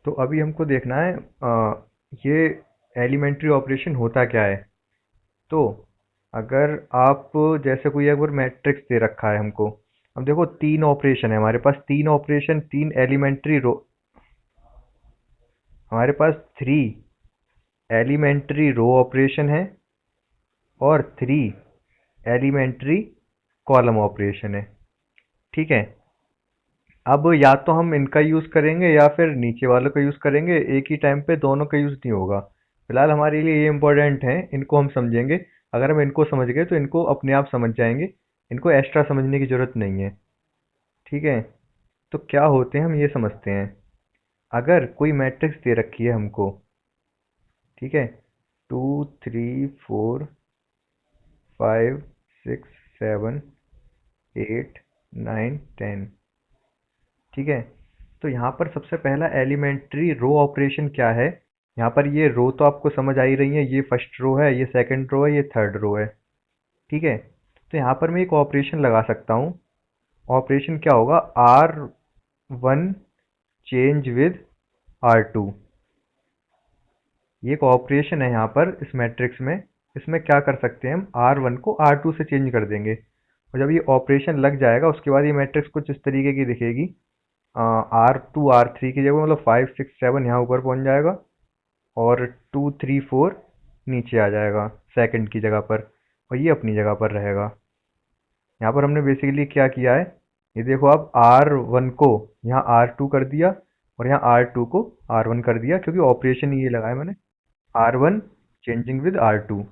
तो अभी हमको देखना है ये एलिमेंट्री ऑपरेशन होता क्या है। तो अगर आप जैसे कोई एक बार मैट्रिक्स दे रखा है हमको। अब देखो तीन ऑपरेशन है हमारे पास, तीन ऑपरेशन, तीन एलिमेंट्री रो, हमारे पास थ्री एलिमेंट्री रो ऑपरेशन है और थ्री एलिमेंट्री कॉलम ऑपरेशन है। ठीक है। अब या तो हम इनका यूज करेंगे या फिर नीचे वालों का यूज करेंगे, एक ही टाइम पे दोनों का यूज नहीं होगा। फिलहाल हमारे लिए ये इंपॉर्टेंट है, इनको हम समझेंगे। अगर हम इनको समझ गए तो इनको अपने आप समझ जाएंगे, इनको एक्स्ट्रा समझने की जरूरत नहीं है। ठीक है। तो क्या होते हैं हम ये समझते हैं। अगर कोई मैट्रिक्स दे रखी है हमको, ठीक है, 2 3 4 5 6 7 8 9 10। ठीक है। तो यहाँ पर सबसे पहला एलिमेंट्री रो ऑपरेशन क्या है। यहाँ पर ये रो तो आपको समझ आ ही रही है, ये फर्स्ट रो है, ये सेकंड रो है, ये थर्ड रो है। ठीक है। तो यहाँ पर मैं एक ऑपरेशन लगा सकता हूँ। ऑपरेशन क्या होगा, R1 चेंज विद R2। ये एक ऑपरेशन है यहाँ पर इस मैट्रिक्स में। इसमें क्या कर सकते हैं, हम R1 को R2 से चेंज कर देंगे, और जब ये ऑपरेशन लग जाएगा उसके बाद ये मैट्रिक्स कुछ इस तरीके की दिखेगी। R2 R3 की जगह मतलब 5 6 7 यहाँ ऊपर पहुंच जाएगा, और 2 3 4 नीचे आ जाएगा सेकंड की जगह पर, और ये अपनी जगह पर रहेगा। यहाँ पर हमने बेसिकली क्या किया है, ये देखो अब R1 को यहाँ R2 कर दिया, और यहाँ R2 को R1 कर दिया, क्योंकि ऑपरेशन ये लगाया मैंने, R1 चेंजिंग विद R2।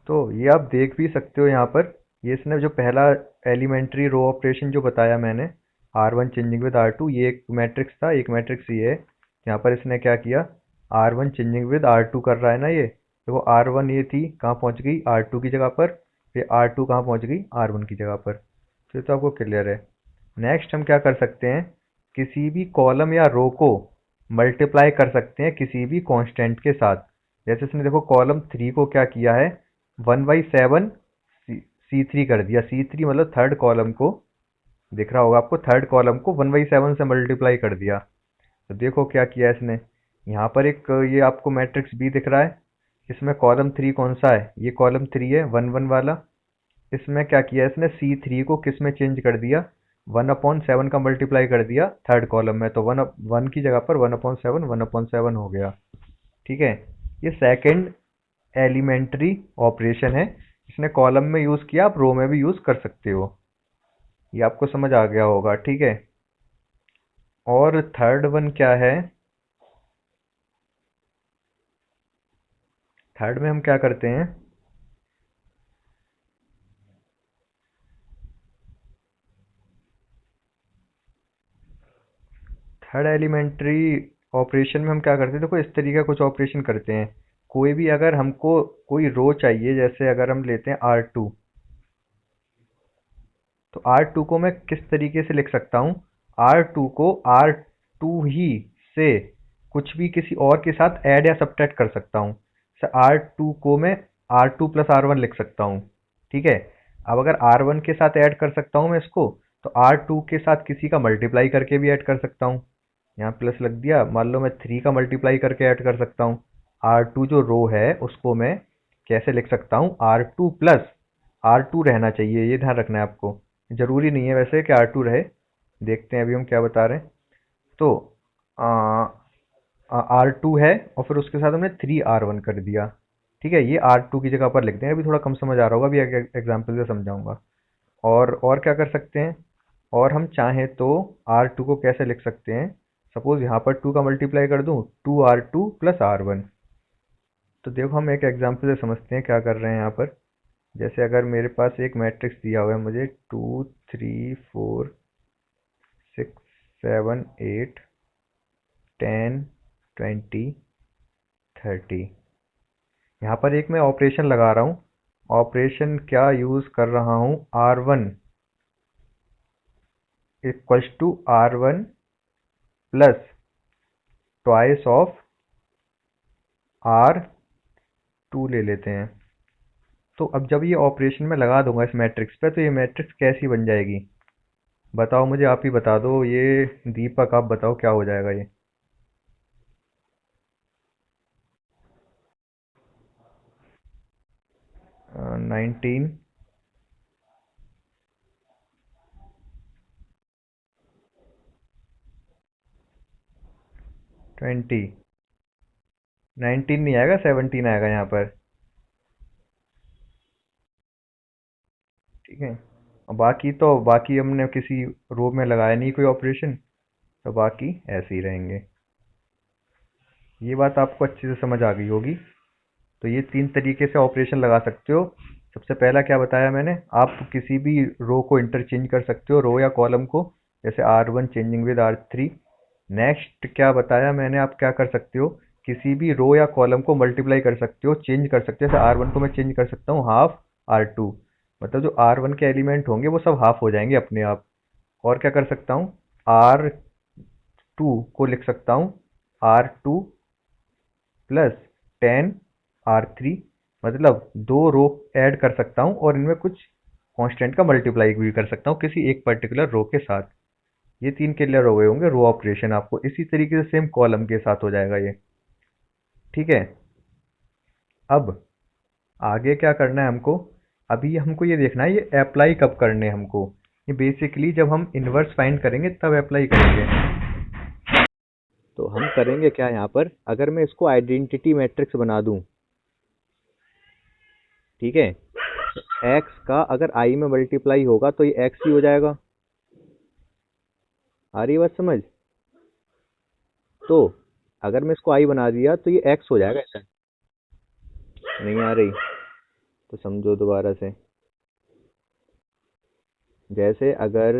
तो ये आप देख भी सकते हो यहाँ पर, ये इसने जो पहला एलिमेंट्री रो ऑपरेशन जो बताया मैंने, R1 चेंजिंग विद R2, ये एक मैट्रिक्स था, एक मैट्रिक्स ये है। यहाँ पर इसने क्या किया, R1 चेंजिंग विद R2 कर रहा है ना, ये देखो R1 ये थी कहाँ पहुँच गई, R2 की जगह पर, फिर R2 कहाँ पहुँच गई, R1 की जगह पर। तो ये तो आपको क्लियर है। नेक्स्ट हम क्या कर सकते हैं, किसी भी कॉलम या रो को मल्टीप्लाई कर सकते हैं किसी भी कांस्टेंट के साथ। जैसे इसने देखो कॉलम 3 को क्या किया है, 1/7 C3 कर दिया। C3 मतलब थर्ड कॉलम को, दिख रहा होगा आपको, थर्ड कॉलम को 1/7 से मल्टीप्लाई कर दिया। तो देखो क्या किया इसने, यहाँ पर एक ये आपको मैट्रिक्स बी दिख रहा है, इसमें कॉलम 3 कौन सा है, ये कॉलम 3 है, 1 1 वाला। इसमें क्या किया इसने, C3 को किस में चेंज कर दिया, 1/7 का मल्टीप्लाई कर दिया थर्ड कॉलम में, तो 1 की जगह पर 1/7 1/7 हो गया। ठीक है। ये सेकंड एलिमेंट्री ऑपरेशन है, इसने कॉलम में यूज किया, आप रो में भी यूज कर सकते हो। ये आपको समझ आ गया होगा। ठीक है। और थर्ड वन क्या है, थर्ड में हम क्या करते हैं, थर्ड एलिमेंट्री ऑपरेशन में हम क्या करते हैं, देखो इस तरीके का कुछ ऑपरेशन करते हैं। कोई भी अगर हमको कोई रो चाहिए, जैसे अगर हम लेते हैं R2, तो R2 को मैं किस तरीके से लिख सकता हूँ, R2 को R2 ही से कुछ भी किसी और के साथ ऐड या सब्ट्रैक्ट कर सकता हूँ। जैसे R2 को मैं R2 प्लस R1 लिख सकता हूँ। ठीक है। अब अगर R1 के साथ ऐड कर सकता हूँ मैं इसको, तो R2 के साथ किसी का मल्टीप्लाई करके भी ऐड कर सकता हूँ। यहाँ प्लस लग दिया, मान लो मैं 3 का मल्टीप्लाई करके ऐड कर सकता हूँ। R2 जो रो है उसको मैं कैसे लिख सकता हूँ, R2 प्लस R2 रहना चाहिए, ये ध्यान रखना है आपको। जरूरी नहीं है वैसे कि R2 रहे, देखते हैं अभी हम क्या बता रहे हैं। तो R2 है, और फिर उसके साथ हमने 3R1 कर दिया। ठीक है, ये R2 की जगह पर लिख देंगे, अभी थोड़ा कम समझ आ रहा होगा, अभी एग्जाम्पल से समझाऊंगा। और क्या कर सकते हैं, और हम चाहें तो R2 को कैसे लिख सकते हैं, सपोज यहाँ पर 2 का मल्टीप्लाई कर दूं, 2R2 प्लस R1। तो देखो हम एक एग्जाम्पल से समझते हैं क्या कर रहे हैं यहाँ पर। जैसे अगर मेरे पास एक मैट्रिक्स दिया हुआ है मुझे, 2 3 4 6 7 8 10 20 30। यहाँ पर एक मैं ऑपरेशन लगा रहा हूँ। ऑपरेशन क्या यूज कर रहा हूँ, R1 equals to R1 plus twice of R2 ले लेते हैं। तो अब जब ये ऑपरेशन में लगा दूंगा इस मैट्रिक्स पे, तो ये मैट्रिक्स कैसी बन जाएगी, बताओ मुझे, आप ही बता दो ये। दीपक आप बताओ क्या हो जाएगा ये। 19, 20। 19 नहीं आएगा, 17 आएगा यहाँ पर। ठीक है। और बाकी हमने किसी रो में लगाया नहीं कोई ऑपरेशन, तो बाकी ऐसे ही रहेंगे। ये बात आपको अच्छे से समझ आ गई होगी। तो ये 3 तरीके से ऑपरेशन लगा सकते हो। सबसे पहला क्या बताया मैंने, आप किसी भी रो को इंटरचेंज कर सकते हो, रो या कॉलम को। जैसे R1 changing with R3। Next क्या बताया मैंने, आप क्या कर सकते हो, किसी भी रो या कॉलम को मल्टीप्लाई कर सकते हो, चेंज कर सकते हो। जैसे R1 को मैं चेंज कर सकता हूँ हाफ R2। मतलब जो R1 के एलिमेंट होंगे वो सब हाफ हो जाएंगे अपने आप। और क्या कर सकता हूँ, R2 को लिख सकता हूँ R2 प्लस 10 R3। मतलब दो रो ऐड कर सकता हूँ और इनमें कुछ कांस्टेंट का मल्टीप्लाई भी कर सकता हूँ किसी एक पर्टिकुलर रो के साथ। ये 3 क्लियर हो गए होंगे रो ऑपरेशन। आपको इसी तरीके से सेम कॉलम के साथ हो जाएगा ये। ठीक है। अब आगे क्या करना है हमको, अभी हमको ये देखना है ये अप्लाई कब करने हैं हमको। ये बेसिकली जब हम इनवर्स फाइंड करेंगे तब अप्लाई करेंगे। तो हम करेंगे क्या यहाँ पर, अगर मैं इसको आइडेंटिटी मैट्रिक्स बना दूं, ठीक है, एक्स का अगर आई में मल्टीप्लाई होगा तो ये एक्स ही हो जाएगा। आ रही है बात समझ। तो अगर मैं इसको आई बना दिया तो ये एक्स हो जाएगा ऐसा। नहीं आ रही तो समझो दोबारा से। जैसे अगर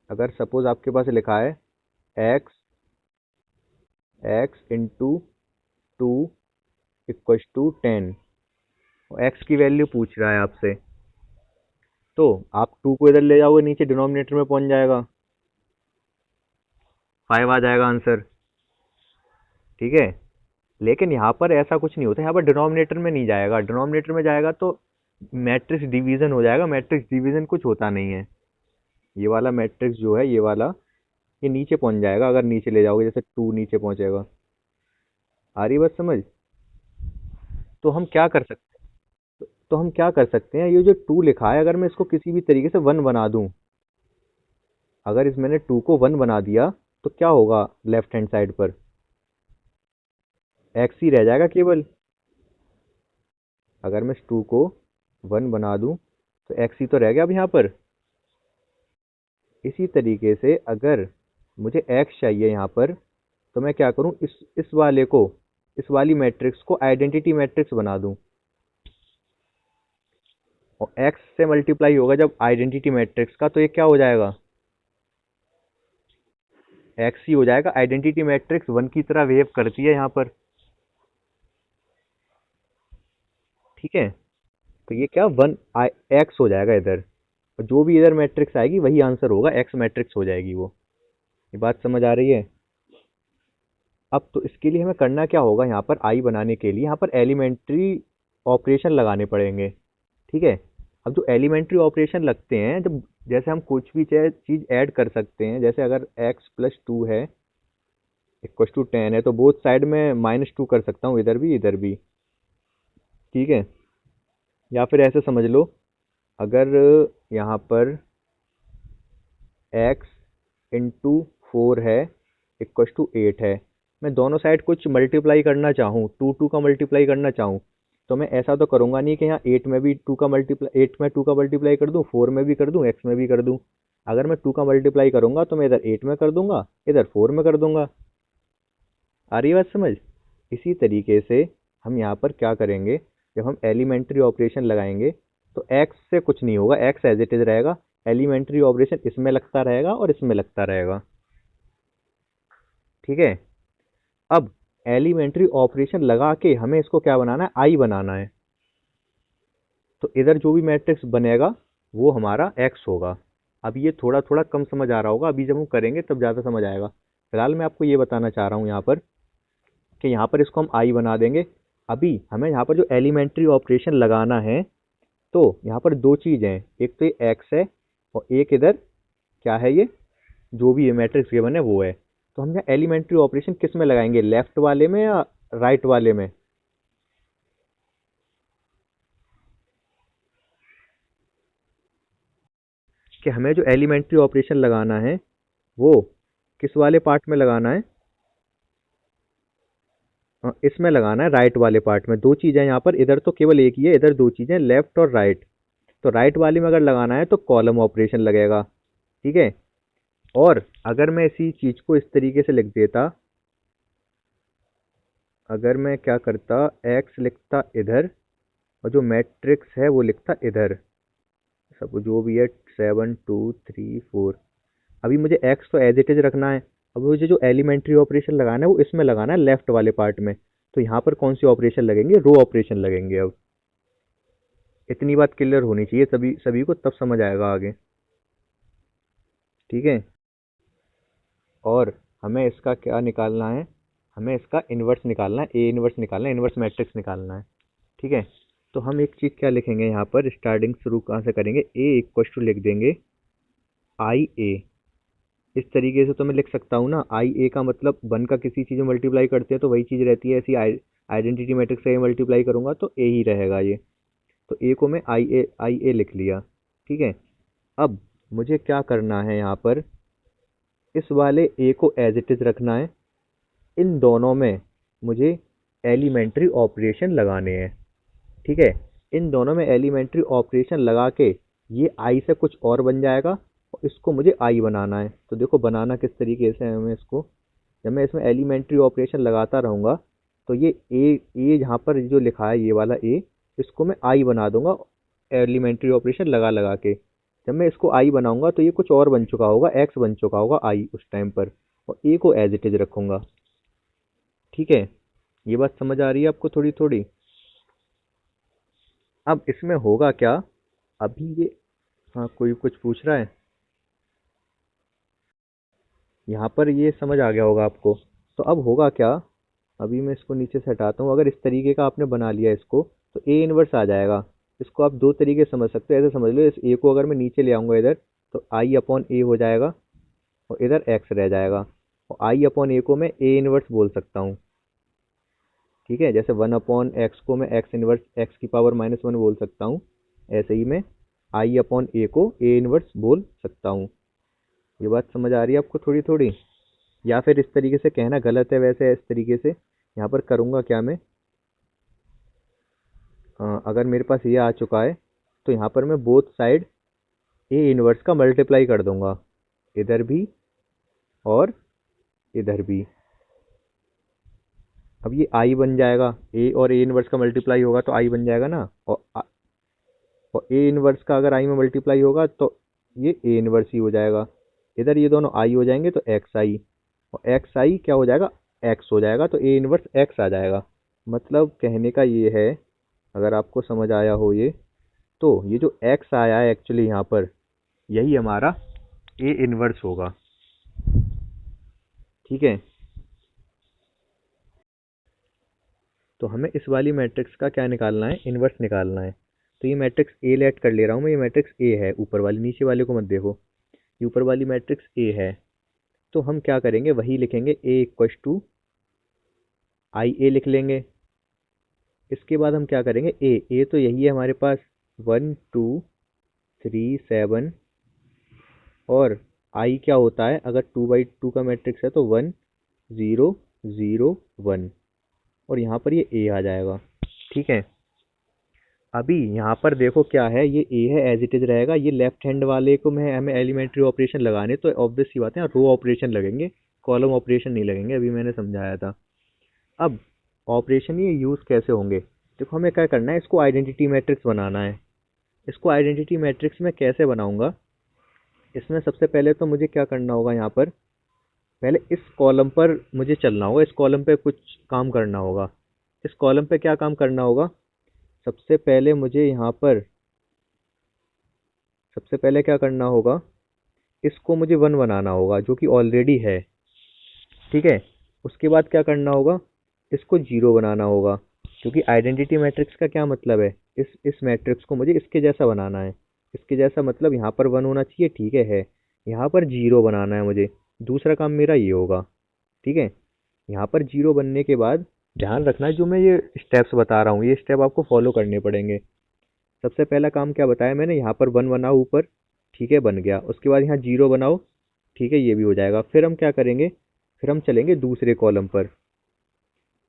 अगर सपोज आपके पास लिखा है x x into 2 equal to 10, x की वैल्यू पूछ रहा है आपसे, तो आप 2 को इधर ले जाओगे नीचे डिनोमिनेटर में पहुंच जाएगा, 5 आ जाएगा आंसर। ठीक है। लेकिन यहाँ पर ऐसा कुछ नहीं होता, यहाँ पर डिनोमिनेटर में नहीं जाएगा, डिनोमिनेटर में जाएगा तो मैट्रिक्स डिवीजन हो जाएगा। मैट्रिक्स डिवीजन कुछ होता नहीं है। ये वाला मैट्रिक्स जो है, ये वाला, ये नीचे पहुंच जाएगा अगर नीचे ले जाओगे, जैसे 2 नीचे पहुंचेगा। आ रही बात समझ। तो हम क्या कर सकते तो हम क्या कर सकते हैं, ये जो 2 लिखा है अगर मैं इसको किसी भी तरीके से 1 बना दूं, अगर इस मैंने 2 को 1 बना दिया तो क्या होगा, लेफ्ट हैंड साइड पर एक्स ही रह जाएगा केवल। अगर मैं इस 2 को 1 बना दूं तो एक्स ही तो रह गया अब यहाँ पर। इसी तरीके से अगर मुझे एक्स चाहिए यहाँ पर, तो मैं क्या करूं, इस वाले को, इस वाली मैट्रिक्स को आइडेंटिटी मैट्रिक्स बना दूं। और एक्स से मल्टीप्लाई होगा जब आइडेंटिटी मैट्रिक्स का, तो ये क्या हो जाएगा, एक्स ही हो जाएगा। आइडेंटिटी मैट्रिक्स 1 की तरह बिहेव करती है यहाँ पर। ठीक है। तो ये क्या, एक्स हो जाएगा इधर, और जो भी इधर मैट्रिक्स आएगी वही आंसर होगा, एक्स मैट्रिक्स हो जाएगी वो। ये बात समझ आ रही है। अब तो इसके लिए हमें करना क्या होगा, यहाँ पर आई बनाने के लिए यहाँ पर एलिमेंट्री ऑपरेशन लगाने पड़ेंगे। ठीक है। अब जो एलिमेंट्री ऑपरेशन लगते हैं, जब जैसे हम कुछ भी चीज ऐड कर सकते हैं, जैसे अगर x+2 है इक्वल टू 10 है, तो बोथ साइड में -2 कर सकता हूँ, इधर भी इधर भी। ठीक है। या फिर ऐसे समझ लो, अगर यहाँ पर x इंटू 4 है इक्वल टू 8 है, मैं दोनों साइड कुछ मल्टीप्लाई करना चाहूँ, 2 का मल्टीप्लाई करना चाहूँ, तो मैं ऐसा तो करूंगा नहीं कि यहाँ 8 में भी 2 का मल्टीप्लाई, 8 में 2 का मल्टीप्लाई कर दूं, 4 में भी कर दूं, x में भी कर दूं। अगर मैं 2 का मल्टीप्लाई करूंगा तो मैं इधर 8 में कर दूंगा, इधर 4 में कर दूंगा। आ रही है बात समझ। इसी तरीके से हम यहाँ पर क्या करेंगे, जब हम एलिमेंट्री ऑपरेशन लगाएंगे तो x से कुछ नहीं होगा, x एज इट इज रहेगा। एलिमेंट्री ऑपरेशन इसमें लगता रहेगा और इसमें लगता रहेगा। ठीक है। अब एलिमेंट्री ऑपरेशन लगा के हमें इसको क्या बनाना है, आई बनाना है। तो इधर जो भी मैट्रिक्स बनेगा वो हमारा एक्स होगा। अब ये थोड़ा थोड़ा कम समझ आ रहा होगा, अभी जब हम करेंगे तब ज़्यादा समझ आएगा। फिलहाल मैं आपको ये बताना चाह रहा हूँ यहाँ पर कि यहाँ पर इसको हम आई बना देंगे। अभी हमें यहाँ पर जो एलिमेंट्री ऑपरेशन लगाना है, तो यहाँ पर दो चीज़ हैं, एक तो ये एक्स है और एक इधर क्या है ये, जो भी ये मैट्रिक्स गिवन है वो है। तो हम यहाँ एलिमेंट्री ऑपरेशन किस में लगाएंगे, लेफ्ट वाले में या राइट वाले में? कि हमें जो एलिमेंट्री ऑपरेशन लगाना है वो किस वाले पार्ट में लगाना है? इसमें लगाना है, राइट वाले पार्ट में। दो चीजें हैं यहाँ पर, इधर तो केवल एक ही है, इधर दो चीजें, लेफ्ट और राइट। तो राइट वाले में अगर लगाना है तो कॉलम ऑपरेशन लगेगा, ठीक है। और अगर मैं इसी चीज को इस तरीके से लिख देता, अगर मैं क्या करता, एक्स लिखता इधर और जो मैट्रिक्स है वो लिखता इधर, सब जो भी है 7 2 3 4। अभी मुझे एक्स तो एज इट इज रखना है। अब मुझे जो एलिमेंट्री ऑपरेशन लगाना है वो इसमें लगाना है, लेफ्ट वाले पार्ट में। तो यहाँ पर कौन सी ऑपरेशन लगेंगे, रो ऑपरेशन लगेंगे। अब इतनी बात क्लियर होनी चाहिए सभी सभी को, तब समझ आएगा आगे, ठीक है। और हमें इसका क्या निकालना है, हमें इसका इन्वर्स निकालना है, ए इन्वर्स निकालना है, इन्वर्स मैट्रिक्स निकालना है, ठीक है। तो हम एक चीज़ क्या लिखेंगे यहाँ पर, स्टार्टिंग शुरू कहाँ से करेंगे, ए इक्वल टू लिख देंगे आई ए। इस तरीके से तो मैं लिख सकता हूँ ना, आई ए का मतलब वन का किसी चीज़ में मल्टीप्लाई करते हैं तो वही चीज़ रहती है, ऐसी आइडेंटिटी मैट्रिक्स से मल्टीप्लाई करूंगा तो ए ही रहेगा ये। तो ए को मैं आई ए लिख लिया, ठीक है। अब मुझे क्या करना है यहाँ पर, इस वाले ए को एज इट इज रखना है, इन दोनों में मुझे एलिमेंट्री ऑपरेशन लगाने हैं, ठीक है। इन दोनों में एलिमेंट्री ऑपरेशन लगा के ये आई से कुछ और बन जाएगा और इसको मुझे आई बनाना है। तो देखो बनाना किस तरीके से है, हमें इसको, जब मैं इसमें एलिमेंट्री ऑपरेशन लगाता रहूँगा तो ये ए यहाँ पर जो लिखा है ये वाला ए, इसको मैं आई बना दूंगा एलिमेंट्री ऑपरेशन लगा लगा के। जब मैं इसको आई बनाऊंगा तो ये कुछ और बन चुका होगा, एक्स बन चुका होगा आई उस टाइम पर, और ए को एज इट इज रखूंगा, ठीक है। ये बात समझ आ रही है आपको थोड़ी थोड़ी? अब इसमें होगा क्या, अभी ये, हाँ कोई कुछ पूछ रहा है यहाँ पर, ये समझ आ गया होगा आपको। तो अब होगा क्या, अभी मैं इसको नीचे से हटाता हूँ। अगर इस तरीके का आपने बना लिया इसको तो ए इनवर्स आ जाएगा। इसको आप दो तरीके से समझ सकते हो, ऐसे समझ लो, इस ए को अगर मैं नीचे ले आऊँगा इधर तो आई अपॉन ए हो जाएगा और इधर एक्स रह जाएगा, और आई अपॉन ए को मैं ए इनवर्स बोल सकता हूँ, ठीक है। जैसे 1/x को मैं एक्स इनवर्स एक्स की पावर -1 बोल सकता हूँ, ऐसे ही मैं आई अपॉन ए को ए इनवर्स बोल सकता हूँ। ये बात समझ आ रही है आपको थोड़ी थोड़ी? या फिर इस तरीके से कहना गलत है, वैसे इस तरीके से यहाँ पर करूँगा क्या मैं, अगर मेरे पास ये आ चुका है तो यहाँ पर मैं बोथ साइड ए इनवर्स का मल्टीप्लाई कर दूंगा, इधर भी और इधर भी। अब ये आई बन जाएगा, ए और ए इनवर्स का मल्टीप्लाई होगा तो आई बन जाएगा ना, और ए इनवर्स का अगर आई में मल्टीप्लाई होगा तो ये ए इनवर्स ही हो जाएगा। इधर ये दोनों आई हो जाएंगे तो एक्स आई, और एक्स आई क्या हो जाएगा, एक्स हो जाएगा, तो ए इनवर्स एक्स आ जाएगा। मतलब कहने का ये है, अगर आपको समझ आया हो ये, तो ये जो एक्स आया है एक्चुअली यहाँ पर, यही हमारा ए इनवर्स होगा, ठीक है। तो हमें इस वाली मैट्रिक्स का क्या निकालना है, इनवर्स निकालना है। तो ये मैट्रिक्स ए लेट कर ले रहा हूँ मैं, ये मैट्रिक्स ए है, ऊपर वाली, नीचे वाले को मत देखो, ये ऊपर वाली मैट्रिक्स ए है। तो हम क्या करेंगे, वही लिखेंगे, ए इक्वल टू आई ए लिख लेंगे। इसके बाद हम क्या करेंगे, ए तो यही है हमारे पास, 1 2 3 7, और आई क्या होता है, अगर 2/2 का मैट्रिक्स है तो 1 0 0 1, और यहाँ पर ये ए आ जाएगा, ठीक है। अभी यहाँ पर देखो क्या है, ये ए है, एज इट इज रहेगा। ये लेफ्ट हैंड वाले को मैं, हमें एलिमेंट्री ऑपरेशन लगाने, तो ऑब्वियस सी बात है रो ऑपरेशन लगेंगे, कॉलम ऑपरेशन नहीं लगेंगे, अभी मैंने समझाया था। अब ऑपरेशन ये यूज़ कैसे होंगे, देखो हमें क्या करना है, इसको आइडेंटिटी मैट्रिक्स बनाना है। इसको आइडेंटिटी मैट्रिक्स में कैसे बनाऊंगा, इसमें सबसे पहले तो मुझे क्या करना होगा, यहाँ पर पहले इस कॉलम पर मुझे चलना होगा, इस कॉलम पे कुछ काम करना होगा। इस कॉलम पे क्या काम करना होगा, सबसे पहले मुझे यहाँ पर, सबसे पहले क्या करना होगा, इसको मुझे 1 बनाना होगा जो कि ऑलरेडी है, ठीक है। उसके बाद क्या करना होगा, इसको 0 बनाना होगा, क्योंकि आइडेंटिटी मैट्रिक्स का क्या मतलब है, इस मैट्रिक्स को मुझे इसके जैसा बनाना है। इसके जैसा मतलब यहाँ पर 1 होना चाहिए, ठीक है। यहाँ पर जीरो बनाना है मुझे, दूसरा काम मेरा ये होगा। ठीक है, यहाँ पर जीरो बनने के बाद ध्यान रखना है, जो मैं ये स्टेप्स बता रहा हूँ ये स्टेप आपको फॉलो करने पड़ेंगे। सबसे पहला काम क्या बताया मैंने, यहाँ पर वन बनाओ ऊपर। ठीक है, बन गया। उसके बाद यहाँ जीरो बनाओ। ठीक है, ये भी हो जाएगा। फिर हम क्या करेंगे, फिर हम चलेंगे दूसरे कॉलम पर।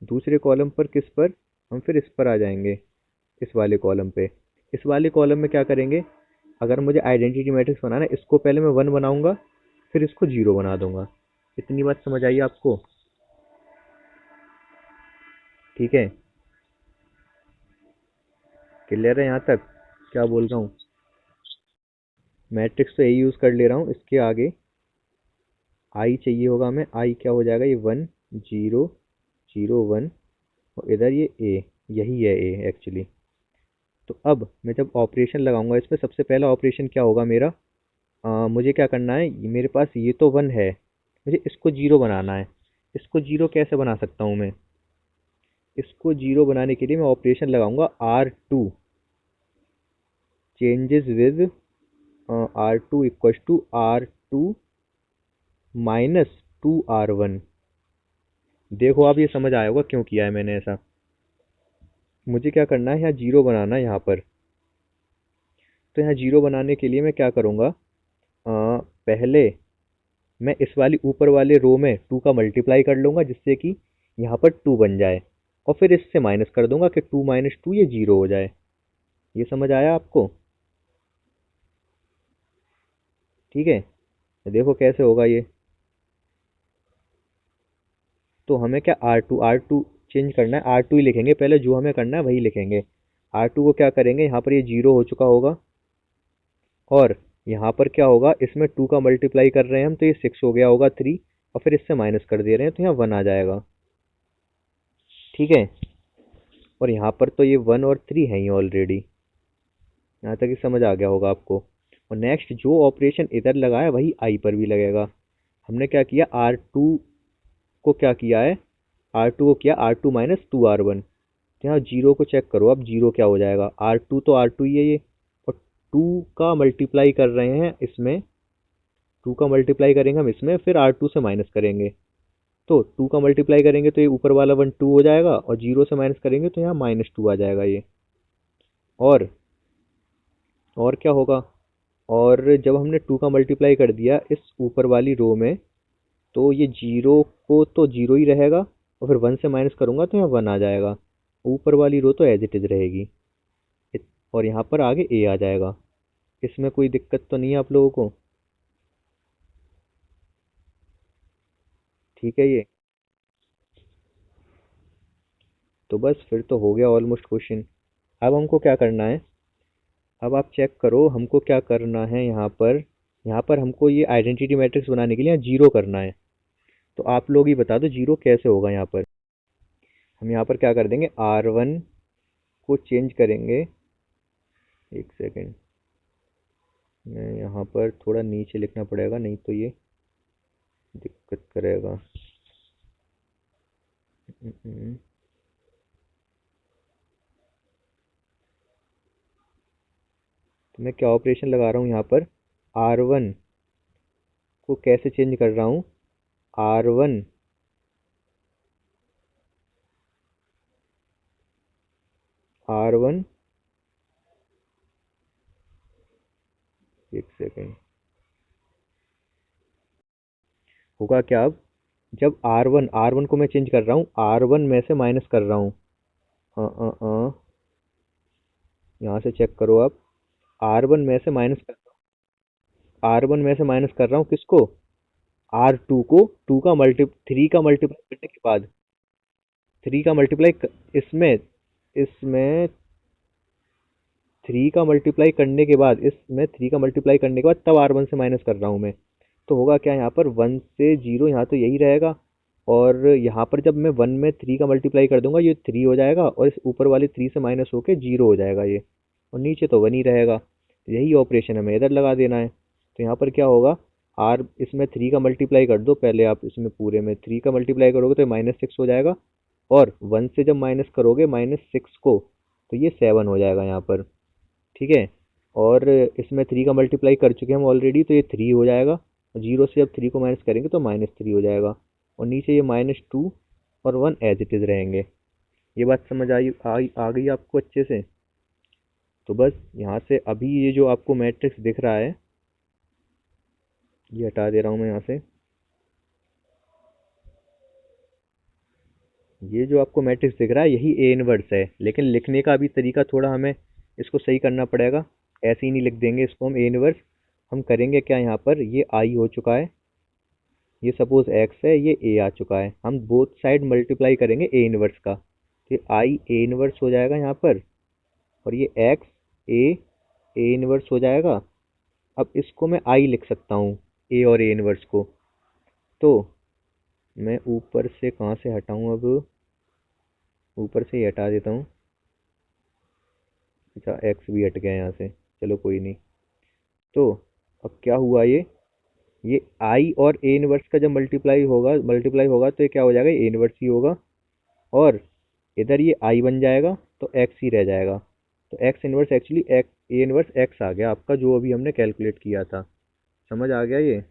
दूसरे कॉलम पर किस पर, हम फिर इस पर आ जाएंगे, इस वाले कॉलम पे। इस वाले कॉलम में क्या करेंगे, अगर मुझे आइडेंटिटी मैट्रिक्स बनाना है, इसको पहले मैं वन बनाऊंगा, फिर इसको जीरो बना दूंगा। इतनी बात समझ आई आपको? ठीक है, क्लियर है यहाँ तक क्या बोल रहा हूँ? मैट्रिक्स तो यही यूज़ कर ले रहा हूँ, इसके आगे आई चाहिए होगा हमें। आई क्या हो जाएगा, ये वन, जीरो, जीरो, वन, और इधर ये ए, यही है ए एक्चुअली। तो अब मैं जब ऑपरेशन लगाऊंगा इसमें, सबसे पहला ऑपरेशन क्या होगा मेरा, मुझे क्या करना है, मेरे पास ये तो वन है, मुझे इसको जीरो बनाना है। इसको जीरो कैसे बना सकता हूँ मैं, इसको जीरो बनाने के लिए मैं ऑपरेशन लगाऊंगा R2, changes with R2 equal to R2 minus 2R1। देखो आप, ये समझ आया होगा क्यों किया है मैंने ऐसा। मुझे क्या करना है, यहाँ जीरो बनाना है यहाँ पर। तो यहाँ जीरो बनाने के लिए मैं क्या करूँगा, पहले मैं इस वाली ऊपर वाले रो में टू का मल्टीप्लाई कर लूँगा, जिससे कि यहाँ पर टू बन जाए, और फिर इससे माइनस कर दूंगा कि टू माइनस टू ये जीरो हो जाए। ये समझ आया आपको? ठीक है, तो देखो कैसे होगा ये। तो हमें क्या, आर टू चेंज करना है, R2 ही लिखेंगे पहले, जो हमें करना है वही लिखेंगे। R2 को क्या करेंगे, यहाँ पर ये जीरो हो चुका होगा, और यहाँ पर क्या होगा, इसमें टू का मल्टीप्लाई कर रहे हैं हम, तो ये सिक्स हो गया होगा, थ्री, और फिर इससे माइनस कर दे रहे हैं तो यहाँ वन आ जाएगा। ठीक है, और यहाँ पर तो ये वन और थ्री है ही ऑलरेडी। यहाँ तक ही समझ आ गया होगा आपको। और नेक्स्ट जो ऑपरेशन इधर लगाया वही आई पर भी लगेगा। हमने क्या किया, R2 को क्या किया है, R2 को किया R2 माइनस 2R1। तो यहाँ जीरो को चेक करो, अब जीरो क्या हो जाएगा, R2 तो R2 ही है ये, और टू का मल्टीप्लाई कर रहे हैं इसमें, टू का मल्टीप्लाई करेंगे हम इसमें, फिर R2 से माइनस करेंगे। तो टू का मल्टीप्लाई करेंगे तो ये ऊपर वाला वन टू हो जाएगा, और जीरो से माइनस करेंगे तो यहाँ माइनस टू आ जाएगा ये। और और क्या होगा, और जब हमने टू का मल्टीप्लाई कर दिया इस ऊपर वाली रो में, तो ये जीरो को तो जीरो ही रहेगा, और फिर वन से माइनस करूंगा तो यहाँ वन आ जाएगा। ऊपर वाली रो तो एज इट इज रहेगी, और यहाँ पर आगे ए आ जाएगा। इसमें कोई दिक्कत तो नहीं है आप लोगों को? ठीक है ये, तो बस फिर तो हो गया ऑलमोस्ट क्वेश्चन। अब हमको क्या करना है, अब आप चेक करो हमको क्या करना है यहाँ पर। यहाँ पर हमको ये आइडेंटिटी मैट्रिक्स बनाने के लिए यहाँ जीरो करना है। तो आप लोग ही बता दो जीरो कैसे होगा यहाँ पर। हम यहाँ पर क्या कर देंगे, R1 को चेंज करेंगे। एक सेकेंड, मैं यहाँ पर थोड़ा नीचे लिखना पड़ेगा, नहीं तो ये दिक्कत करेगा। हम्म, तो मैं क्या ऑपरेशन लगा रहा हूँ यहाँ पर, R1 को कैसे चेंज कर रहा हूँ, R1, R1, एक सेकेंड, होगा क्या अब, जब R1 को मैं चेंज कर रहा हूँ, R1 में से माइनस कर रहा हूँ। यहाँ से चेक करो आप, R1 में से माइनस कर, R1 में से माइनस कर रहा हूँ किसको, R2 को, टू का मल्टी थ्री का मल्टीप्लाई करने के बाद, थ्री का मल्टीप्लाई इसमें, इसमें थ्री का मल्टीप्लाई करने के बाद, इसमें थ्री का मल्टीप्लाई करने के बाद तब R1 से माइनस कर रहा हूँ मैं। तो होगा क्या, यहाँ पर वन से जीरो, यहाँ तो यही रहेगा, और यहाँ पर जब मैं वन में थ्री का मल्टीप्लाई कर दूंगा ये थ्री हो जाएगा, और इस ऊपर वाले थ्री से माइनस होके जीरो हो जाएगा ये, और नीचे तो वन ही रहेगा। तो यही ऑपरेशन हमें इधर लगा देना है। तो यहाँ पर क्या होगा, आर इसमें थ्री का मल्टीप्लाई कर दो पहले आप, इसमें पूरे में थ्री का मल्टीप्लाई करोगे तो माइनस सिक्स हो जाएगा, और वन से जब माइनस करोगे माइनस सिक्स को, तो ये सेवन हो जाएगा यहाँ पर। ठीक है, और इसमें थ्री का मल्टीप्लाई कर चुके हैं हम ऑलरेडी, तो ये थ्री हो जाएगा, जीरो से अब 3 को माइनस करेंगे तो -3 हो जाएगा, और नीचे ये -2 और 1 एज इट इज़ रहेंगे। ये बात समझ आ गई आपको अच्छे से? तो बस यहाँ से अभी ये जो आपको मैट्रिक्स दिख रहा है, ये हटा दे रहा हूँ मैं यहाँ से। ये जो आपको मैट्रिक्स दिख रहा है यही ए इनवर्स है, लेकिन लिखने का अभी तरीका थोड़ा हमें इसको सही करना पड़ेगा। ऐसे ही नहीं लिख देंगे इसको हम ए इनवर्स। हम करेंगे क्या, यहाँ पर ये आई हो चुका है, ये सपोज एक्स है, ये ए आ चुका है, हम बोथ साइड मल्टीप्लाई करेंगे ए इनवर्स का, तो आई ए इनवर्स हो जाएगा यहाँ पर, और ये एक्स ए ए इनवर्स हो जाएगा। अब इसको मैं आई लिख सकता हूँ, ए और ए इनवर्स को। तो मैं ऊपर से कहाँ से हटाऊँ अब, ऊपर से ही हटा देता हूँ। अच्छा, एक्स भी हट गया यहाँ से, चलो कोई नहीं। तो अब क्या हुआ, ये आई और ए इनवर्स का जब मल्टीप्लाई होगा तो ये क्या हो जाएगा, ए इनवर्स ही होगा, और इधर ये आई बन जाएगा तो एक्स ही रह जाएगा। तो X inverse actually A inverse X आ गया आपका, जो अभी हमने कैलकुलेट किया था। समझ आ गया ये?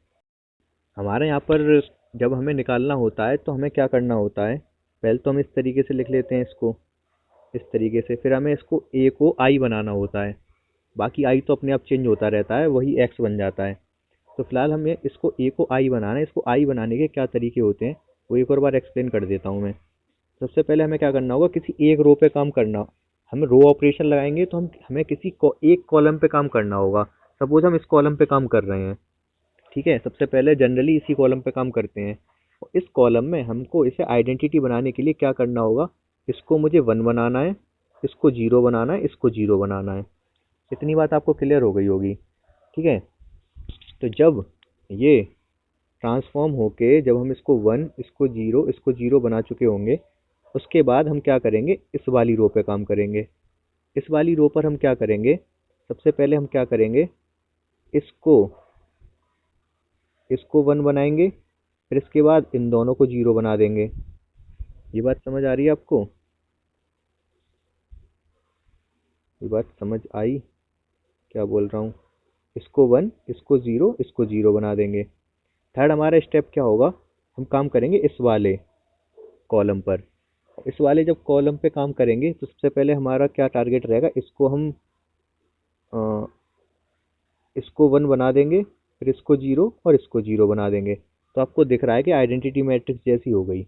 हमारे यहाँ पर जब हमें निकालना होता है तो हमें क्या करना होता है, पहले तो हम इस तरीके से लिख लेते हैं इसको, इस तरीके से, फिर हमें इसको ए को आई बनाना होता है। बाकी आई तो अपने आप चेंज होता रहता है, वही एक्स बन जाता है। तो फिलहाल हमें इसको ए को आई बनाना है। इसको आई बनाने के क्या तरीके होते हैं वो एक और बार एक्सप्लेन कर देता हूँ मैं। सबसे पहले हमें क्या करना होगा, किसी एक रो पे काम करना। हम रो ऑपरेशन लगाएंगे तो हमें एक कॉलम पे काम करना होगा। सपोज हम इस कॉलम पे काम कर रहे हैं, ठीक है, सबसे पहले जनरली इसी कॉलम पे काम करते हैं। और इस कॉलम में हमको इसे आइडेंटिटी बनाने के लिए क्या करना होगा, इसको मुझे 1 बनाना है, इसको 0 बनाना है, इसको 0 बनाना है। इतनी बात आपको क्लियर हो गई होगी, ठीक है। तो जब ये ट्रांसफॉर्म होके, जब हम इसको 1, इसको 0 बना चुके होंगे, उसके बाद हम क्या करेंगे, इस वाली रो पे काम करेंगे। इस वाली रो पर हम क्या करेंगे, सबसे पहले हम क्या करेंगे, इसको इसको 1 बनाएंगे, फिर इसके बाद इन दोनों को 0 बना देंगे। ये बात समझ आ रही है आपको? ये बात समझ आई? क्या बोल रहा हूँ? इसको 1, इसको 0 बना देंगे। थर्ड हमारा स्टेप क्या होगा, हम काम करेंगे इस वाले कॉलम पर। इस वाले जब कॉलम पे काम करेंगे तो सबसे पहले हमारा क्या टारगेट रहेगा, इसको 1 बना देंगे, फिर इसको 0 और इसको 0 बना देंगे। तो आपको दिख रहा है कि आइडेंटिटी मैट्रिक्स जैसी हो गई।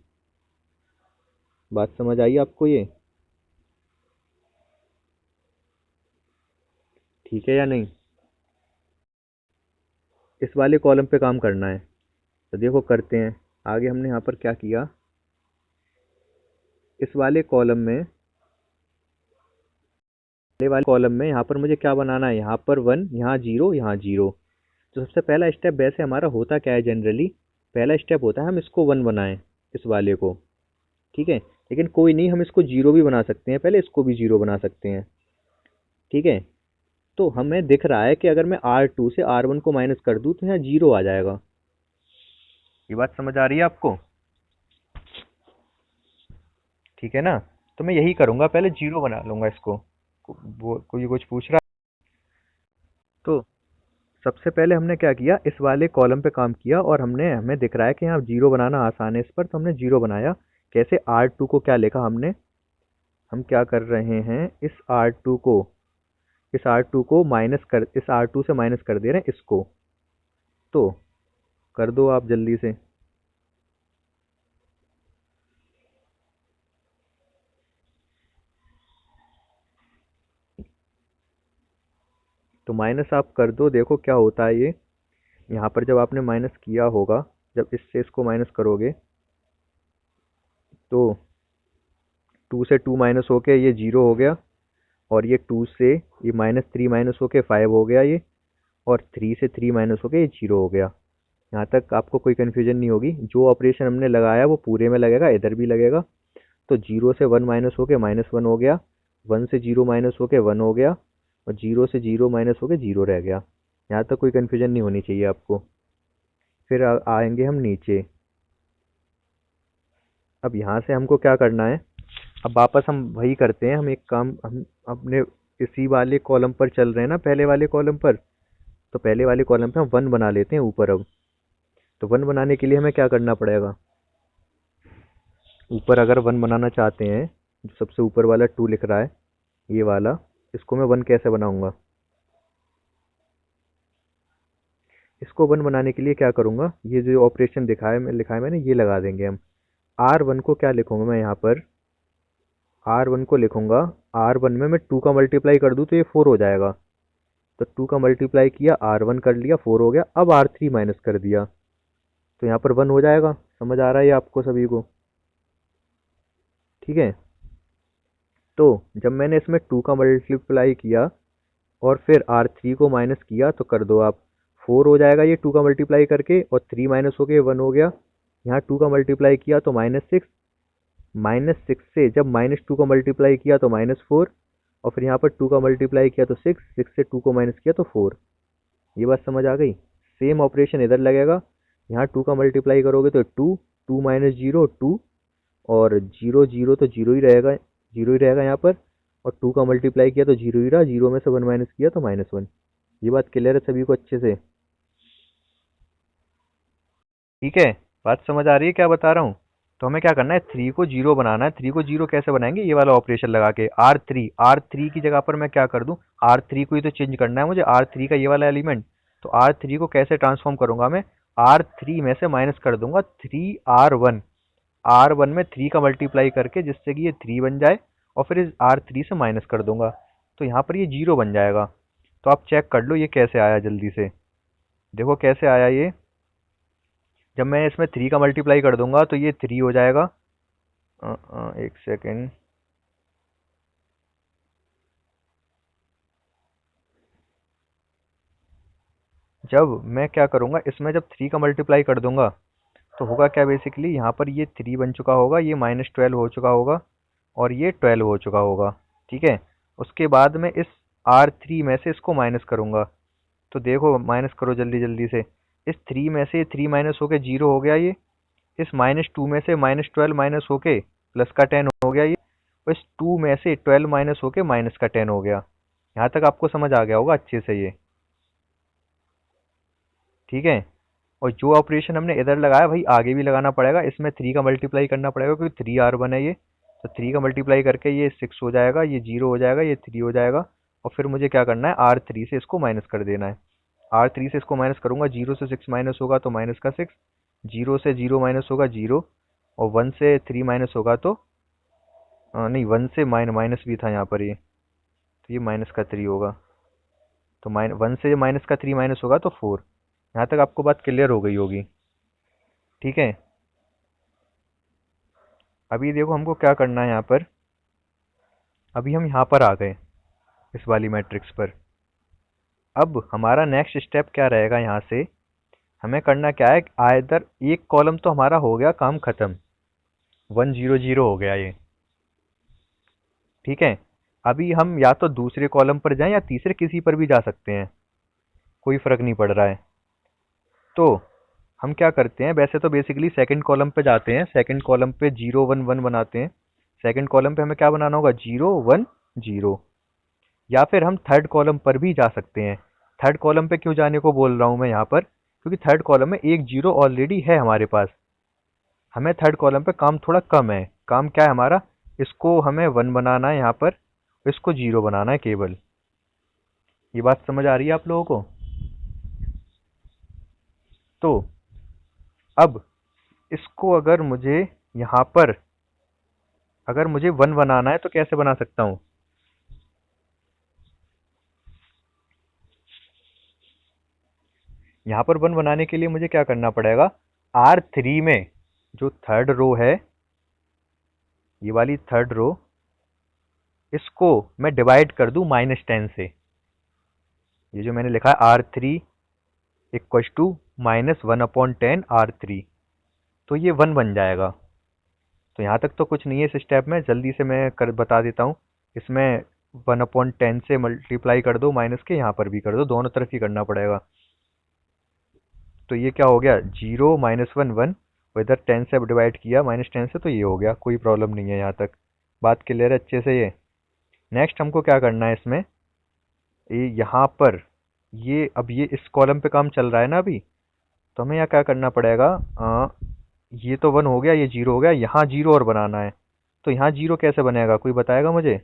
बात समझ आई आपको ये? ठीक है या नहीं? इस वाले कॉलम पे काम करना है, तो देखो करते हैं। आगे हमने यहाँ पर क्या किया, इस वाले कॉलम में यहाँ पर मुझे क्या बनाना है, यहाँ पर 1, यहाँ 0, यहाँ 0। तो सबसे पहला स्टेप वैसे हमारा होता क्या है, जनरली पहला स्टेप होता है हम इसको 1 बनाएं, इस वाले को, ठीक है। लेकिन कोई नहीं, हम इसको 0 भी बना सकते हैं, पहले इसको भी 0 बना सकते हैं, ठीक है। तो हमें दिख रहा है कि अगर मैं R2 से R1 को माइनस कर दूं तो यहाँ 0 आ जाएगा। ये बात समझ आ रही है आपको? ठीक है ना? तो मैं यही करूंगा, पहले 0 बना लूंगा इसको। वो कोई कुछ पूछ रहा? तो सबसे पहले हमने क्या किया, इस वाले कॉलम पे काम किया, और हमें दिख रहा है कि यहाँ 0 बनाना आसान है इस पर, तो हमने 0 बनाया। कैसे, R2 को क्या लिखा हमने, हम क्या कर रहे हैं, इस R2 को इस R2 से माइनस कर दे रहे हैं इसको। तो कर दो आप जल्दी से। तो माइनस आप कर दो, देखो क्या होता है ये। यहाँ पर जब आपने माइनस किया होगा, जब इससे इसको माइनस करोगे तो 2 से 2 माइनस होके ये 0 हो गया, और ये 2 से ये -3 माइनस होके 5 हो गया ये, और 3 से 3 माइनस होके ये 0 हो गया। यहाँ तक आपको कोई कन्फ्यूजन नहीं होगी, जो ऑपरेशन हमने लगाया वो पूरे में लगेगा, इधर भी लगेगा। तो 0 से 1 माइनस होके -1 हो गया, 1 से 0 माइनस होके 1 हो गया, और 0 से 0 माइनस होके 0 रह गया। यहाँ तक कोई कन्फ्यूजन नहीं होनी चाहिए आपको। फिर आएंगे हम नीचे। अब यहाँ से हमको क्या करना है, अब वापस हम वही करते हैं, हम एक काम, हम अपने इसी वाले कॉलम पर चल रहे हैं ना, पहले वाले कॉलम पर। तो पहले वाले कॉलम पे हम 1 बना लेते हैं ऊपर अब। तो 1 बनाने के लिए हमें क्या करना पड़ेगा? ऊपर अगर 1 बनाना चाहते हैं, जो सबसे ऊपर वाला 2 लिख रहा है, ये वाला, इसको मैं 1 कैसे बनाऊंगा? इसको 1 बनाने के लिए क्या करूंगा? ये जो ऑपरेशन लिखा है मैंने, ये लगा देंगे हम। R1 को क्या लिखूंगा मैं यहाँ पर? R1 को लिखूंगा, R1 में मैं 2 का मल्टीप्लाई कर दूं तो ये 4 हो जाएगा। तो 2 का मल्टीप्लाई किया, R1 कर लिया, 4 हो गया। अब R3 माइनस कर दिया तो यहाँ पर 1 हो जाएगा। समझ आ रहा है ये आपको सभी को? ठीक है। तो जब मैंने इसमें 2 का मल्टीप्लाई किया और फिर R3 को माइनस किया तो कर दो आप, 4 हो जाएगा ये 2 का मल्टीप्लाई करके, और 3 माइनस हो गए 1 हो गया। यहाँ 2 का मल्टीप्लाई किया तो -6, -6 से जब -2 का मल्टीप्लाई किया तो -4, और फिर यहाँ पर 2 का मल्टीप्लाई किया तो 6, 6 से 2 को माइनस किया तो 4। ये बात समझ आ गई? सेम ऑपरेशन इधर लगेगा। यहाँ 2 का मल्टीप्लाई करोगे तो 2, 2 माइनस 0 2, और 0 0 तो 0 ही रहेगा, 0 ही रहेगा यहाँ पर। और 2 का मल्टीप्लाई किया तो 0 ही रहा, 0 में से 1 माइनस किया तो -1। ये बात क्लियर है सभी को अच्छे से? ठीक है। बात समझ आ रही है क्या बता रहा हूँ? तो हमें क्या करना है, 3 को 0 बनाना है। 3 को 0 कैसे बनाएंगे? ये वाला ऑपरेशन लगा के, R3 की जगह पर मैं क्या कर दूं, R3 को ही तो चेंज करना है मुझे, R3 का ये वाला एलिमेंट। तो R3 को कैसे ट्रांसफॉर्म करूंगा मैं? R3 में से माइनस कर दूंगा 3R1, R1 में 3 का मल्टीप्लाई करके, जिससे कि ये 3 बन जाए, और फिर इस R3 से माइनस कर दूंगा तो यहाँ पर ये 0 बन जाएगा। तो आप चेक कर लो ये कैसे आया, जल्दी से देखो कैसे आया ये। जब मैं इसमें 3 का मल्टीप्लाई कर दूंगा तो ये 3 हो जाएगा। एक सेकेंड। जब मैं क्या करूंगा, इसमें जब 3 का मल्टीप्लाई कर दूंगा तो होगा क्या, बेसिकली यहाँ पर ये 3 बन चुका होगा, ये -12 हो चुका होगा, और ये 12 हो चुका होगा। ठीक है। उसके बाद में इस R3 में से इसको माइनस करूंगा। तो देखो माइनस करो जल्दी जल्दी से। इस 3 में से 3 माइनस होके 0 हो गया ये। इस -2 में से -12 माइनस होके प्लस का 10 हो गया ये। और इस 2 में से 12 माइनस होके माइनस का 10 हो गया। यहाँ तक आपको समझ आ गया होगा अच्छे से ये? ठीक है। और जो ऑपरेशन हमने इधर लगाया भाई आगे भी लगाना पड़ेगा, इसमें 3 का मल्टीप्लाई करना पड़ेगा क्योंकि 3R1 है ये। तो 3 का मल्टीप्लाई करके ये 6 हो जाएगा, ये 0 हो जाएगा, ये 3 हो जाएगा। और फिर मुझे क्या करना है, R3 से इसको माइनस कर देना है। R3 से इसको माइनस करूंगा, 0 से 6 माइनस होगा तो माइनस का 6, 0 से 0 माइनस होगा 0, और 1 से 3 माइनस होगा तो नहीं, 1 से माइनस भी था यहाँ पर ये, तो ये माइनस का 3 होगा। तो 1 से माइनस का 3 माइनस होगा तो 4। यहाँ तक आपको बात क्लियर हो गई होगी? ठीक है। अभी देखो हमको क्या करना है यहाँ पर। अभी हम यहाँ पर आ गए इस वाली मैट्रिक्स पर। अब हमारा नेक्स्ट स्टेप क्या रहेगा, यहाँ से हमें करना क्या है, आइदर एक कॉलम तो हमारा हो गया काम खत्म, 1 0 0 हो गया ये। ठीक है। अभी हम या तो दूसरे कॉलम पर जाएं या तीसरे, किसी पर भी जा सकते हैं, कोई फर्क नहीं पड़ रहा है। तो हम क्या करते हैं, वैसे तो बेसिकली सेकंड कॉलम पे जाते हैं, सेकंड कॉलम पे 0 1 1 बनाते हैं। सेकंड कॉलम पे हमें क्या बनाना होगा, 0 1 0। या फिर हम थर्ड कॉलम पर भी जा सकते हैं। थर्ड कॉलम पे क्यों जाने को बोल रहा हूँ मैं यहाँ पर, क्योंकि थर्ड कॉलम में एक 0 ऑलरेडी है हमारे पास। हमें थर्ड कॉलम पे काम थोड़ा कम है। काम क्या है हमारा, इसको हमें 1 बनाना है यहाँ पर, इसको 0 बनाना है केवल। ये बात समझ आ रही है आप लोगों को? तो अब इसको अगर मुझे यहाँ पर, अगर मुझे 1 बनाना है तो कैसे बना सकता हूँ? यहाँ पर 1 बनाने के लिए मुझे क्या करना पड़ेगा, R3 में जो थर्ड रो है, ये वाली थर्ड रो, इसको मैं डिवाइड कर दूं -10 से। ये जो मैंने लिखा है R3 इक्व टू -1/10 R3, तो ये 1 बन जाएगा। तो यहाँ तक तो कुछ नहीं है इस स्टेप में, जल्दी से मैं कर बता देता हूँ। इसमें 1/10 से मल्टीप्लाई कर दो, माइनस के यहाँ पर भी कर दो, दोनों तरफ ही करना पड़ेगा। तो ये क्या हो गया, 0 -1 1, और इधर 10 से डिवाइड किया -10 से, तो ये हो गया। कोई प्रॉब्लम नहीं है यहाँ तक, बात क्लियर है अच्छे से ये? नेक्स्ट हमको क्या करना है इसमें, ये यहाँ पर, ये अब ये इस कॉलम पे काम चल रहा है ना अभी, तो हमें यहाँ क्या करना पड़ेगा, ये तो 1 हो गया, ये 0 हो गया, यहाँ 0 और बनाना है। तो यहाँ 0 कैसे बनेगा, कोई बताएगा मुझे?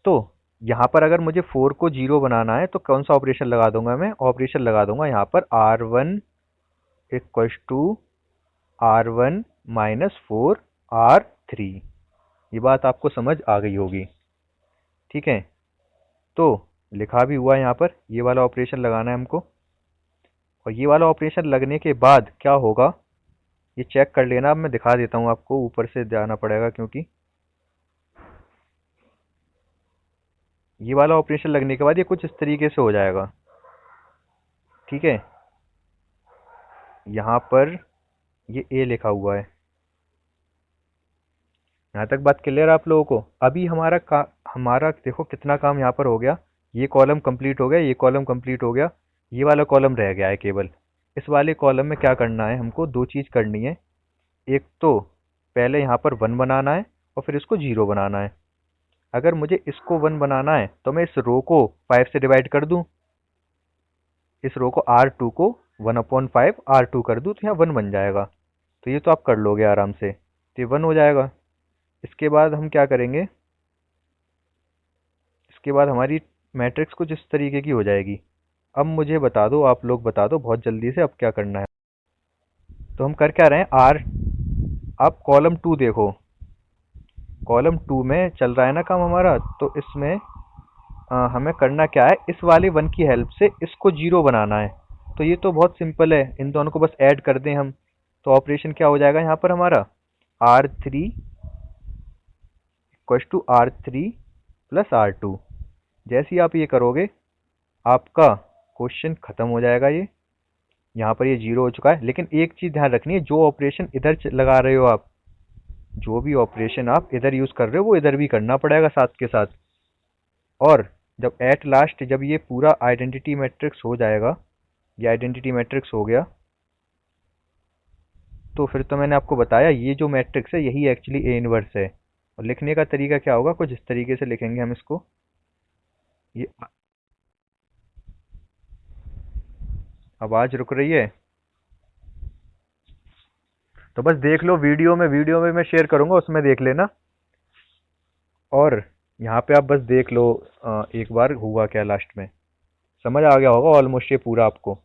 तो यहाँ पर अगर मुझे 4 को 0 बनाना है तो कौन सा ऑपरेशन लगा दूंगा, मैं ऑपरेशन लगा दूंगा यहाँ पर R1 equals to R1 minus 4R3। ये बात आपको समझ आ गई होगी, ठीक है? तो लिखा भी हुआ है यहाँ पर, ये वाला ऑपरेशन लगाना है हमको। और ये वाला ऑपरेशन लगने के बाद क्या होगा, ये चेक कर लेना। अब मैं दिखा देता हूँ आपको, ऊपर से जाना पड़ेगा क्योंकि ये वाला ऑपरेशन लगने के बाद ये कुछ इस तरीके से हो जाएगा, ठीक है? यहाँ पर ये ए लिखा हुआ है। यहाँ तक बात क्लियर है आप लोगों को? अभी हमारा देखो कितना काम यहाँ पर हो गया। ये कॉलम कंप्लीट हो गया, ये कॉलम कंप्लीट हो गया, ये वाला कॉलम रह गया है केवल। इस वाले कॉलम में क्या करना है, हमको दो चीज़ करनी है। एक तो पहले यहाँ पर 1 बनाना है और फिर इसको 0 बनाना है। अगर मुझे इसको 1 बनाना है तो मैं इस रो को 5 से डिवाइड कर दूं, इस रो को R2 को 1/5 R2 कर दूं, तो यहाँ 1 बन जाएगा। तो ये तो आप कर लोगे आराम से, तो ये 1 हो जाएगा। इसके बाद हम क्या करेंगे, इसके बाद हमारी मैट्रिक्स कुछ इस तरीके की हो जाएगी। अब मुझे बता दो, आप लोग बता दो बहुत जल्दी से, अब क्या करना है। तो हम कर क्या रहे हैं, आर, अब कॉलम 2 देखो, कॉलम 2 में चल रहा है ना काम हमारा। तो इसमें हमें करना क्या है, इस वाले 1 की हेल्प से इसको 0 बनाना है। तो ये तो बहुत सिंपल है, इन दोनों को बस ऐड कर दें हम। तो ऑपरेशन क्या हो जाएगा यहाँ पर हमारा, R3 equals to R3 plus R2। जैसे ही आप ये करोगे आपका क्वेश्चन खत्म हो जाएगा। ये यहाँ पर ये 0 हो चुका है। लेकिन एक चीज़ ध्यान रखनी है, जो ऑपरेशन इधर लगा रहे हो आप, जो भी ऑपरेशन आप इधर यूज़ कर रहे हो वो इधर भी करना पड़ेगा साथ के साथ। और जब एट लास्ट जब ये पूरा आइडेंटिटी मैट्रिक्स हो जाएगा, ये आइडेंटिटी मैट्रिक्स हो गया, तो फिर तो मैंने आपको बताया ये जो मैट्रिक्स है यही एक्चुअली ए इनवर्स है। और लिखने का तरीका क्या होगा, कुछ इस तरीके से लिखेंगे हम इसको। ये आवाज़ रुक रही है, तो बस देख लो वीडियो में मैं शेयर करूंगा, उसमें देख लेना। और यहाँ पे आप बस देख लो एक बार हुआ क्या लास्ट में, समझ आ गया होगा ऑलमोस्ट ये पूरा आपको।